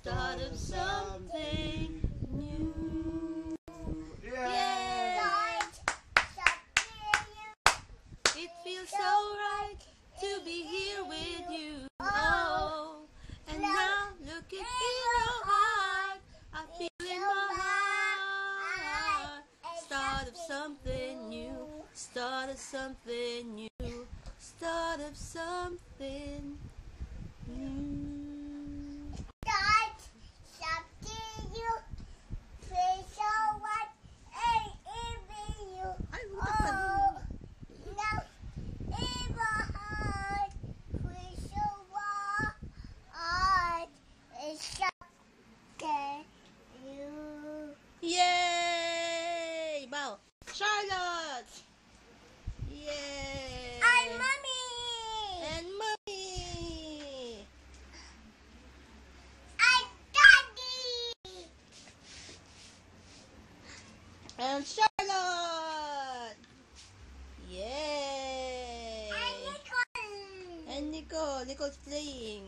start of something new. Yeah. It feels so right to be here with you. Oh, and now look it in your heart. I feel in my heart. Start of something new. Start of something new. Start of something new. Ay, yay! Bow. Charlotte! Yay! I'm Mommy! And Mommy! I'm Daddy! And Charlotte! Yay! I'm Nicole! And Nicole. Nicole's playing.